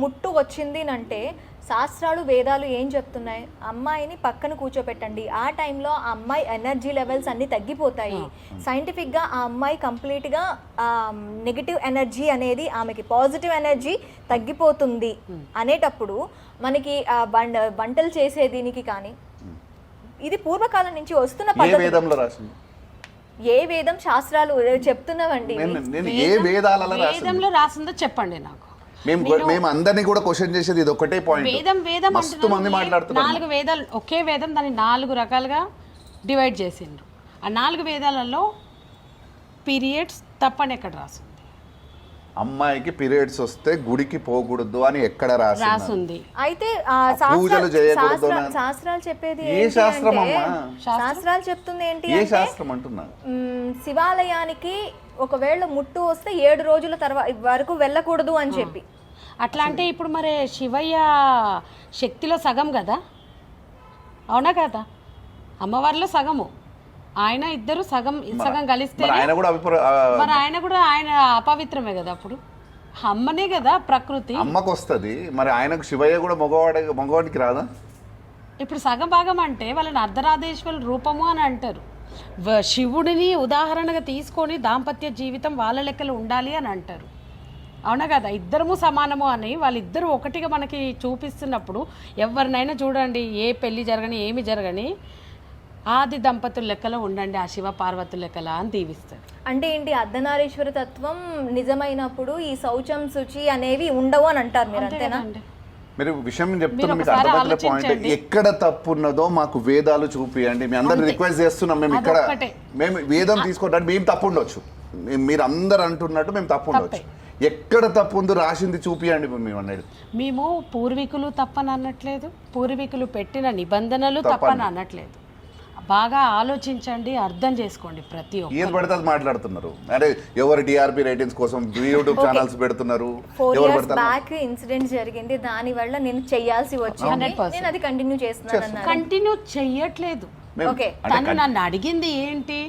ముట్టు వచ్చింది అంటే శాస్త్రాలు వేదాలు ఏం చెప్తున్నాయి, అమ్మాయిని పక్కన కూర్చోపెట్టండి, ఆ టైంలో ఆ అమ్మాయి ఎనర్జీ లెవెల్స్ అన్నీ తగ్గిపోతాయి, సైంటిఫిక్గా ఆ అమ్మాయి కంప్లీట్గా నెగిటివ్ ఎనర్జీ అనేది ఆమెకి పాజిటివ్ ఎనర్జీ తగ్గిపోతుంది అనేటప్పుడు మనకి వంటలు చేసే దీనికి కానీ ఇది పూర్వకాలం నుంచి వస్తున్న పద్ధతి. ఏ వేదం శాస్త్రాలు చెప్తున్నావండి, వేదంలో రాసిందో చెప్పండి నాకు. మేము అందరినీ కూడా క్వశ్చన్ చేసేది ఇది ఒకటే పాయింట్. వేదం మస్తు మంది మాట్లాడుతున్నారు. 4 వేదాలు, ఒకే వేదం దాన్ని 4 రకాలుగా డివైడ్ చేసిండ్రు. ఆ 4 వేదాలలో పీరియడ్స్ తప్పని ఎక్కడ రాసింది? అమ్మాయికి పీరియడ్స్ వస్తే గుడికి పోకూడదు అని ఎక్కడ రాసింది? అయితే పూజలు చేయకూడదు. శాస్త్రాలు చెప్పేది ఏ శాస్త్రం అమ్మా? శాస్త్రాలు చెప్తుంది ఏంటి, ఏ శాస్త్రం అంటున్నా? శివాలయానికి ఒకవేళ ముట్టు వస్తే 7 రోజుల తర్వాత వరకు వెళ్ళకూడదు అని చెప్పి. అట్లా అంటే ఇప్పుడు మరి శివయ్య శక్తిలో సగం కదా, అవునా కదా? అమ్మవారిలో సగము, ఆయన ఇద్దరు సగం కలిస్తే మరి ఆయన కూడా ఆయన అపవిత్రమే కదా. అప్పుడు అమ్మనే కదా ప్రకృతి, అమ్మకు వస్తుంది, మరి ఆయనకు శివయ్య కూడా మగవాడికి రాదా? ఇప్పుడు సగం భాగం అంటే వాళ్ళని అర్ధరాధేశ్వరుల రూపము అని అంటారు. శివుడిని ఉదాహరణగా తీసుకొని దాంపత్య జీవితం వాళ్ళ లెక్కలు ఉండాలి అని అంటారు, అవునా కదా? ఇద్దరము సమానము అని వాళ్ళిద్దరూ ఒకటిగా మనకి చూపిస్తున్నప్పుడు ఎవరినైనా చూడండి, ఏ పెళ్లి జరగని ఏమి జరగని ఆది దంపతుల లెక్కలో ఉండండి, ఆ శివ పార్వతుల లెక్కలా అని దీవిస్తారు. అంటే ఏంటి, అర్ధనారీశ్వర తత్వం నిజమైనప్పుడు ఈ శౌచం శుచి అనేవి ఉండవు అని అంటారు మీరు, అంతేనా? మీరు విషయం చెప్తున్నా, మీకు అర్థమవుతున్న పాయింట్. ఎక్కడ తప్పు ఉన్నదో మాకు వేదాలు చూపియండి. మేము అందరిని రిక్వెస్ట్ చేస్తున్నాం. మేము వేదం తీసుకోవడానికి మేము తప్పు ఉండొచ్చు, మీరు అందరు అంటున్నట్టు మేము తప్పు ఉండొచ్చు. ఎక్కడ తప్పు ఉందో రాసింది చూపియండి మేము అనేది. మేము పూర్వీకులు తప్పని అనట్లేదు, పూర్వీకులు పెట్టిన నిబంధనలు తప్పని అనట్లేదు. బాగా ఆలోచించండి, అర్థం చేసుకోండి. ప్రతి ఒక్క ఏది పడితే అది మాట్లాడుతున్నారు. అంటే ఎవరు టీఆర్పీ రేటింగ్స్ కోసం యూట్యూబ్ ఛానల్స్ పెడుతున్నారు. 4 years బ్యాక్ ఇన్సిడెంట్ జరిగింది, దాని వల్ల నేను చెయ్యాల్సి వచ్చింది, నేను అది కంటిన్యూ చేస్తున్నాను. కంటిన్యూ చెయ్యట్లేదు. తను నన్ను అడిగింది ఏంటి,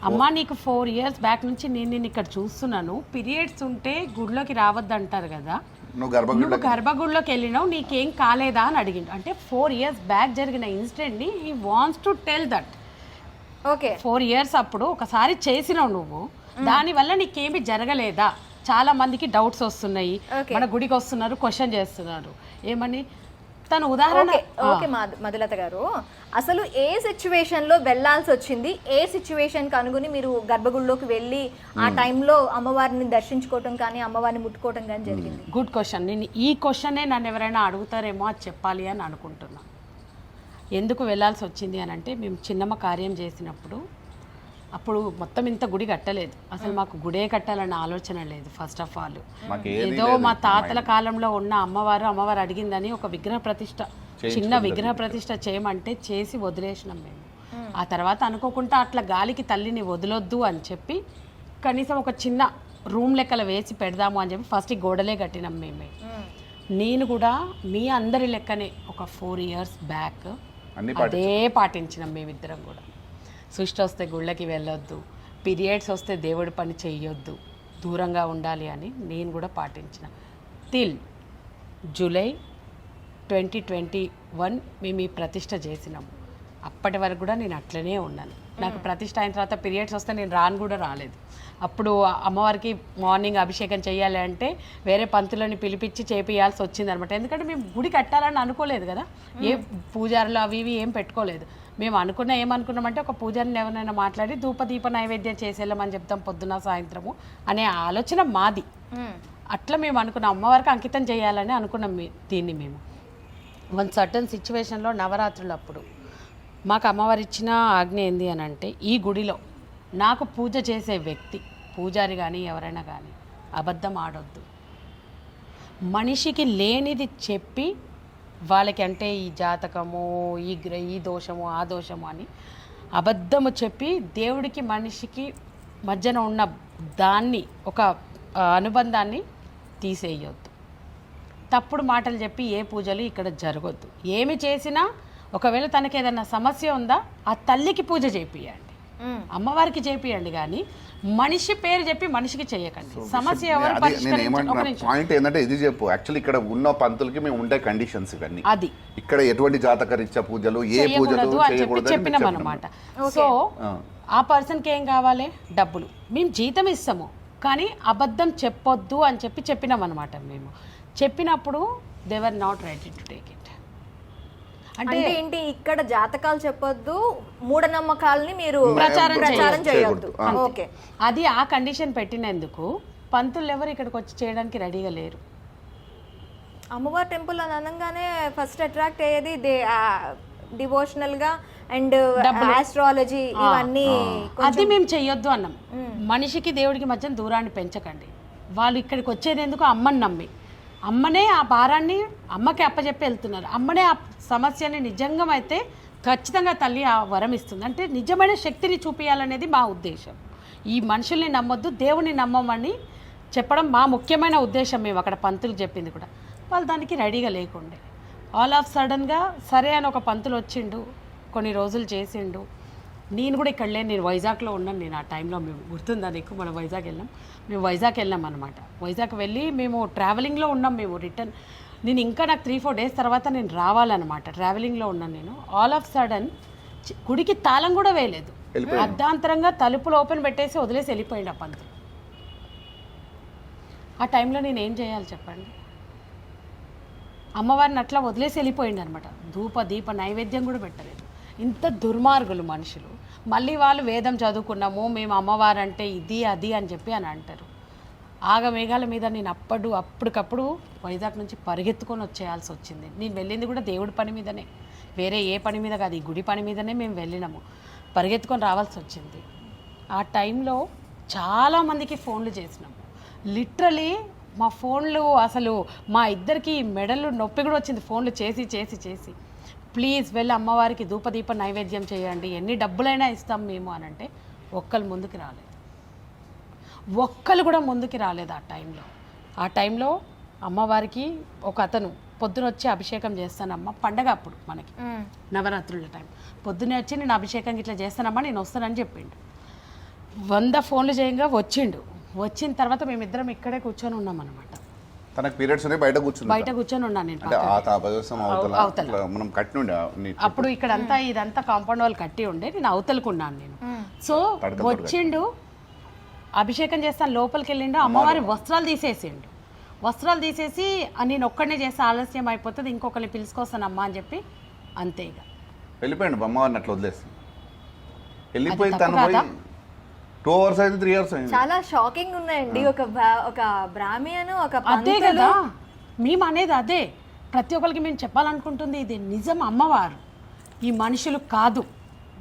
అమ్మా నీకు 4 years బ్యాక్ నుంచి నేను ఇక్కడ చూస్తున్నాను, పీరియడ్స్ ఉంటే గుడిలోకి రావద్దు అంటారు కదా, నువ్వు గర్భగుడిలోకి వెళ్ళినావు, నీకేం కాలేదా అని అడిగిండు. అంటే 4 years బ్యాక్ జరిగిన ఇన్సిడెంట్ ని he wants to tell that. Okay, 4 years అప్పుడు ఒకసారి చేసినావు నువ్వు, దానివల్ల నీకేమి జరగలేదా? చాలా మందికి డౌట్స్ వస్తున్నాయి, మన గుడికి వస్తున్నారు, క్వశ్చన్ చేస్తున్నారు. ఏమని తను ఉదాహరణ. ఓకే మధులత గారు, అసలు ఏ సిచ్యువేషన్లో వెళ్ళాల్సి వచ్చింది, ఏ సిచ్యువేషన్ కనుగొని మీరు గర్భగుడిలోకి వెళ్ళి ఆ టైంలో అమ్మవారిని దర్శించుకోవటం కానీ అమ్మవారిని ముట్టుకోవటం కానీ జరిగింది? Good question. నేను ఈ క్వశ్చనే నన్ను ఎవరైనా అడుగుతారేమో అది చెప్పాలి అని అనుకుంటున్నా. ఎందుకు వెళ్ళాల్సి వచ్చింది అని అంటే, మేము చిన్నమ్మ కార్యం చేసినప్పుడు అప్పుడు మొత్తం ఇంత గుడి కట్టలేదు, అసలు మాకు గుడే కట్టాలన్న ఆలోచన లేదు. ఫస్ట్ ఆఫ్ ఆల్ ఏదో మా తాతల కాలంలో ఉన్న అమ్మవారు అడిగిందని ఒక విగ్రహ ప్రతిష్ట, చిన్న విగ్రహ ప్రతిష్ట చేయమంటే చేసి వదిలేసినాం మేము. ఆ తర్వాత అనుకోకుండా అట్లా గాలికి తల్లిని వదలొద్దు అని చెప్పి కనీసం ఒక చిన్న రూమ్ లెక్కల వేసి పెడదాము అని చెప్పి ఫస్ట్ గోడలే కట్టినాం మేమే. నేను కూడా మీ అందరి లెక్కనే ఒక 4 years బ్యాక్ అదే పాటించినాం మేమిద్దరం కూడా. సృష్టి వస్తే గుళ్ళకి వెళ్ళొద్దు, పీరియడ్స్ వస్తే దేవుడి పని చెయ్యొద్దు, దూరంగా ఉండాలి అని నేను కూడా పాటించిన. టిల్ జూలై 2021 మేము ఈ ప్రతిష్ట చేసినాము. అప్పటి వరకు కూడా నేను అట్లనే ఉన్నాను. నాకు ప్రతిష్ట అయిన తర్వాత పీరియడ్స్ వస్తే నేను రాను కూడా రాలేదు. అప్పుడు అమ్మవారికి మార్నింగ్ అభిషేకం చేయాలి అంటే వేరే పంతులని పిలిపించి చేపియాల్సి వచ్చింది అనమాట. ఎందుకంటే మేము గుడి కట్టాలని అనుకోలేదు కదా, ఏ పూజారులు అవి ఇవి ఏం పెట్టుకోలేదు. మేము ఏమనుకున్నామంటే ఒక పూజారిని ఎవరైనా మాట్లాడి ధూపదీప నైవేద్యం చేసేళ్ళమని చెప్తాం పొద్దున సాయంత్రము అనే ఆలోచన మాది. అట్లా మేము అనుకున్నాం, అమ్మవారికి అంకితం చేయాలని అనుకున్నాం దీన్ని మేము. వన్ సర్టన్ సిచ్యువేషన్లో నవరాత్రులు అప్పుడు మాకు అమ్మవారు ఇచ్చిన ఆజ్ఞ ఏంది అని అంటే, ఈ గుడిలో నాకు పూజ చేసే వ్యక్తి పూజారి కానీ ఎవరైనా కానీ అబద్ధం ఆడొద్దు. మనిషికి లేనిది చెప్పి వాళ్ళకి, అంటే ఈ జాతకము ఈ దోషము ఆ దోషము అని అబద్ధము చెప్పి దేవుడికి మనిషికి మధ్యన ఉన్న దాన్ని ఒక అనుబంధాన్ని తీసేయొద్దు. తప్పుడు మాటలు చెప్పి ఏ పూజలు ఇక్కడ జరగొద్దు. ఏమి చేసినా ఒకవేళ తనకి ఏదైనా సమస్య ఉందా ఆ తల్లికి పూజ చేపియండి. అమ్మవారికి చేపియండి కానీ మనిషి పేరు చెప్పి మనిషికి చేయకండి. సమస్య ఎవరు పాయింట్ ఏంటంటే ఇది చెప్పు, యాక్చువల్లీ ఇక్కడ ఉన్న పంతులకి మేము ఉండే కండిషన్స్ ఇవన్నీ, అది ఇక్కడ ఎటువంటి జాతకరీత్యా పూజలు ఏ పూజలు అని చెప్పి చెప్పినాం అనమాట. సో ఆ పర్సన్కి ఏం కావాలి? డబ్బులు. మేము జీతం ఇస్తాము కానీ అబద్ధం చెప్పొద్దు అని చెప్పి చెప్పినాం అనమాట. మేము చెప్పినప్పుడు they were not ready to take it. అంటే ఏంటి, ఇక్కడ జాతకాలు చెప్పొద్దు, మూఢనమ్మకాలని మీరు ప్రచారం చేయొద్దు. ఓకే, అది ఆ కండిషన్ పెట్టినందుకు పంతులు ఎవరు ఇక్కడికి వచ్చి చేయడానికి రెడీగా లేరు. అమ్మవారి టెంపుల్ అని అనగానే ఫస్ట్ అట్రాక్ట్ అయ్యేది డివోషనల్ గా అండ్ ఆస్ట్రాలజీ ఇవన్నీ. అది మేము చెయ్యొద్దు అన్నాం. మనిషికి దేవుడికి మధ్య దూరాన్ని పెంచకండి. వాళ్ళు ఇక్కడికి వచ్చేది ఎందుకు? అమ్మని నమ్మి, అమ్మనే ఆ భారాన్ని అమ్మకి అప్పచెప్పి వెళ్తున్నారు. అమ్మనే ఆ సమస్యని నిజంగా అయితే ఖచ్చితంగా తల్లి ఆ వరం ఇస్తుంది. అంటే నిజమైన శక్తిని చూపించాలనేది మా ఉద్దేశం. ఈ మనుషుల్ని నమ్మొద్దు, దేవుని నమ్మమని చెప్పడం మా ముఖ్యమైన ఉద్దేశం. మేము అక్కడ పంతులు చెప్పింది కూడా. వాళ్ళు దానికి రెడీగా లేకుండే ఆల్ ఆఫ్ సడన్గా సరే అని ఒక పంతులు వచ్చిండు, కొన్ని రోజులు చేసిండు. నేను కూడా ఇక్కడ లేను, నేను వైజాగ్లో ఉన్నాను. నేను ఆ టైంలో మేము గుర్తుందా నీకు? మనం వైజాగ్ వెళ్ళాం. మేము వైజాగ్ వెళ్ళాం అనమాట. వైజాగ్ వెళ్ళి మేము ట్రావెలింగ్లో ఉన్నాం. మేము రిటర్న్ నేను ఇంకా నాకు 3-4 డేస్ తర్వాత నేను రావాలన్నమాట. ట్రావెలింగ్లో ఉన్నాను నేను. ఆల్ ఆఫ్ సడన్ గుడికి తాళం కూడా వేయలేదు, అర్ధాంతరంగా తలుపులు ఓపెన్ పెట్టేసి వదిలేసి వెళ్ళిపోయింది ఆ పంతులు. ఆ టైంలో నేను ఏం చేయాలి చెప్పండి? అమ్మవారిని అట్లా వదిలేసి వెళ్ళిపోయింది అనమాట. ధూప దీప నైవేద్యం కూడా పెట్టలేదు. ఇంత దుర్మార్గులు మనుషులు. మళ్ళీ వాళ్ళు వేదం చదువుకున్నాము మేము అమ్మవారు అంటే ఇది అది అని చెప్పి అని అంటారు. ఆగమేఘాల మీద నేను అప్పటికప్పుడు వైజాగ్ నుంచి పరిగెత్తుకొని వచ్చేయాల్సి వచ్చింది. నేను వెళ్ళింది కూడా దేవుడి పని మీదనే, వేరే ఏ పని మీద కాదు, ఈ గుడి పని మీదనే మేము వెళ్ళినాము. పరిగెత్తుకొని రావాల్సి వచ్చింది. ఆ టైంలో చాలామందికి ఫోన్లు చేసినాము. లిటరలీ మా ఫోన్లు అసలు మా ఇద్దరికి మెడలు నొప్పి కూడా వచ్చింది ఫోన్లు చేసి చేసి చేసి. ప్లీజ్ వెళ్ళి అమ్మవారికి ధూపదీప నైవేద్యం చేయండి, ఎన్ని డబ్బులైనా ఇస్తాం మేము అని అంటే ఒక్కరు ముందుకు రాలేదు. ఒక్కరు కూడా ముందుకు రాలేదు ఆ టైంలో అమ్మవారికి ఒక అతను పొద్దున వచ్చి అభిషేకం చేస్తానమ్మా, పండగ అప్పుడు మనకి నవరాత్రుల టైం, పొద్దున్నే వచ్చి నేను అభిషేకం ఇట్లా చేస్తానమ్మా నేను వస్తానని చెప్పిండు. 100 ఫోన్లు చేయంగా వచ్చిండు. వచ్చిన తర్వాత మేమిద్దరం ఇక్కడే కూర్చొని ఉన్నాం అనమాట. తనకు పీరియడ్స్ ఉన్నాయి, బయట కూర్చొని ఉన్నాను నేను. మనం కట్టి ఉండే అప్పుడు ఇక్కడంతా ఇదంతా కాంపౌండ్ వాళ్ళు కట్టి ఉండే, నేను అవతలకున్నాను నేను. సో వచ్చిండు, అభిషేకం చేస్తాను, లోపలికి వెళ్ళిండు, అమ్మవారి వస్త్రాలు తీసేసిండు. వస్త్రాలు తీసేసి నేను ఒక్కడనే చేస్తే ఆలస్యం అయిపోతుంది, ఇంకొకరిని పిలుచుకొస్తానమ్మా అని చెప్పి అంతే ఇక వెళ్ళిపోయిండు. అమ్మవారిని అట్లా వదిలేసి వెళ్ళిపోయి తను 2 hours అయితే 3 hours అయింది. చాలా షాకింగ్ ఉన్నాయండి. ఒక బ్రాహ్మణు ఒక అదే కదా మేము అనేది, అదే ప్రతి ఒక్కరికి మేము చెప్పాలనుకుంటుంది. ఇది నిజం, అమ్మవారు ఈ మనుషులు కాదు.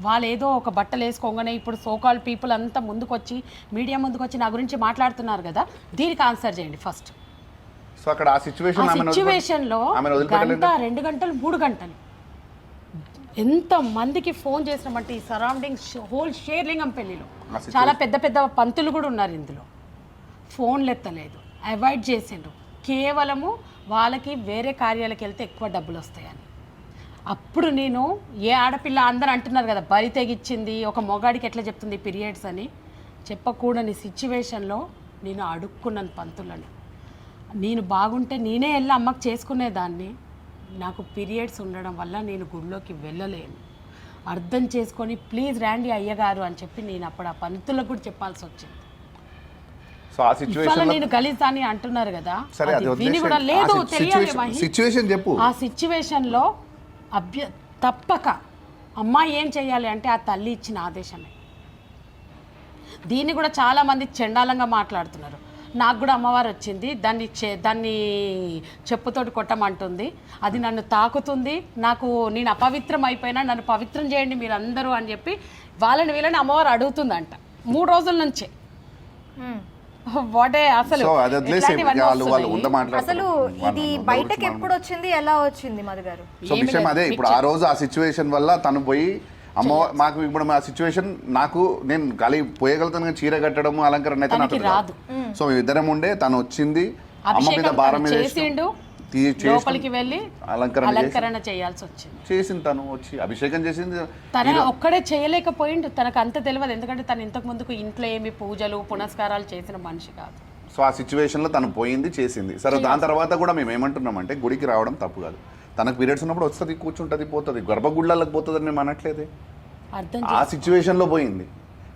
వాళ్ళు ఏదో ఒక బట్టలు వేసుకోగానే ఇప్పుడు సోకాల్ పీపుల్ అంతా ముందుకొచ్చి మీడియా ముందుకొచ్చి నా గురించి మాట్లాడుతున్నారు కదా, దీనికి ఆన్సర్ చేయండి ఫస్ట్. సో అక్కడ ఆ సిచ్యువేషన్లో 1 గంట 2 గంటలు 3 గంటలు ఎంత మందికి ఫోన్ చేసినామంటే ఈ సరౌండింగ్స్ హోల్ షేర్లింగం పెళ్లిలో చాలా పెద్ద పెద్ద పంతులు కూడా ఉన్నారు ఇందులో. ఫోన్లు ఎత్తలేదు, అవాయిడ్ చేసిండ్రు. కేవలము వాళ్ళకి వేరే కార్యాలకు వెళ్తే ఎక్కువ డబ్బులు వస్తాయని. అప్పుడు నేను ఏ ఆడపిల్ల అందరూ అంటున్నారు కదా బరి తెగిచ్చింది, ఒక మొగాడికి ఎట్లా చెప్తుంది పీరియడ్స్ అని, చెప్పకూడని సిచ్యువేషన్లో నేను అడుక్కున్నాను పంతులని. నేను బాగుంటే నేనే వెళ్ళి అమ్మకి చేసుకునేదాన్ని. నాకు పీరియడ్స్ ఉండడం వల్ల నేను గుడిలోకి వెళ్ళలేను, అర్థం చేసుకొని ప్లీజ్ రండి అయ్యగారు అని చెప్పి నేను అప్పుడు ఆ పంతులకు కూడా చెప్పాల్సి వచ్చింది. సో ఆ సిచ్యువేషన్ నేను గలీజా అని అంటున్నారు కదా, విని కూడా లేదు తెలియాలి సిచ్యువేషన్ చెప్పు. ఆ సిచ్యువేషన్లో తప్పక అమ్మాయి ఏం చేయాలి అంటే ఆ తల్లి ఇచ్చిన ఆదేశమే. దీన్ని కూడా చాలా మంది చండాలంగా మాట్లాడుతున్నారు. నాకు కూడా అమ్మవారు వచ్చింది, దాన్ని చెప్పుతోటి కొట్టమంటుంది, అది నన్ను తాకుతుంది, నేను అపవిత్రం అయిపోయినా నన్ను పవిత్రం చేయండి మీరు అందరూ అని చెప్పి వీళ్ళని అమ్మవారు అడుగుతుందంట 3 రోజుల నుంచే. అసలు ఇది బయటకి ఎప్పుడు వచ్చింది, ఎలా వచ్చింది మధు గారు? సో విషయం అదే, ఇప్పుడు ఆ రోజు ఆ సిచ్యువేషన్ వల్ల తను పోయి అమ్మ మాకు ఇప్పుడు ఆ సిచ్యువేషన్ నేను ఖాళీ పోయగలుగుతాను కానీ చీర కట్టడం అలంకరణ అయితే నాకు రాదు. సో ఇద్దరం ఉండే, తను వచ్చింది, అమ్మ మీద భారం మీద చేసిండు, లోపలికి వెళ్ళి అలంకరణ అలంకరణ చేయాల్సి వచ్చింది. చేసింది తను వచ్చి అభిషేకం చేసింది. తన ఒక్కడే చేయలేకపోయిండు, తనకు అంత తెలియదు. ఎందుకంటే తను ఇంతకు ముందుకు ఇంట్లో ఏమి పూజలు పునస్కారాలు చేసిన మనిషి కాదు. సో ఆ సిచ్యువేషన్లో తను పోయింది, చేసింది. సరే, దాని తర్వాత కూడా మేము ఏమంటున్నామంటే గుడికి రావడం తప్పు కాదు. తనకు పీరియడ్స్ ఉన్నప్పుడు వస్తుంది, కూర్చుంటుంది, పోతుంది. గర్భగుళ్ళకి పోతుంది అని మేము అనట్లేదే. అర్థం ఆ సిచ్యువేషన్లో పోయింది.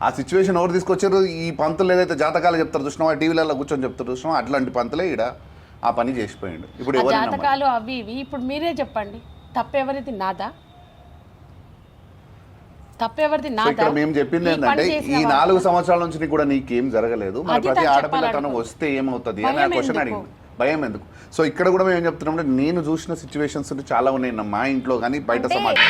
ఆ సిచ్యువేషన్ ఎవరు తీసుకొచ్చారు? ఈ పంతులు ఏదైతే జాతకాలు చెప్తారు చూసినావా, టీవీలలో కూర్చొని చెప్తారు చూసినావా, అట్లాంటి పంతులే ఈడ ఆ పని చేసిపోయిండు. ఇప్పుడు ఆ ఎవరు జాతకాలు అవి ఇవి ఇప్పుడు మీరే చెప్పండి, తప్పెవరిది? నాదా? తప్పెవరిది? నాదా? ఇక్కడ మేము చెప్పింది ఏంటంటే ఈ 4 సంవత్సరాల నుంచి కూడా నీకేం జరగలేదు, మరి ప్రతి ఆడపిల్ల తను వస్తే ఏమవుతుంది అని ఆ క్వశ్చన్ అడిగింది. భయం ఎందుకు? సో ఇక్కడ కూడా మేము ఏం చెప్తున్నాం అంటే నేను చూసిన సిచ్యువేషన్స్ చాలా ఉన్నాయి మా ఇంట్లో కానీ బయట సమాజం.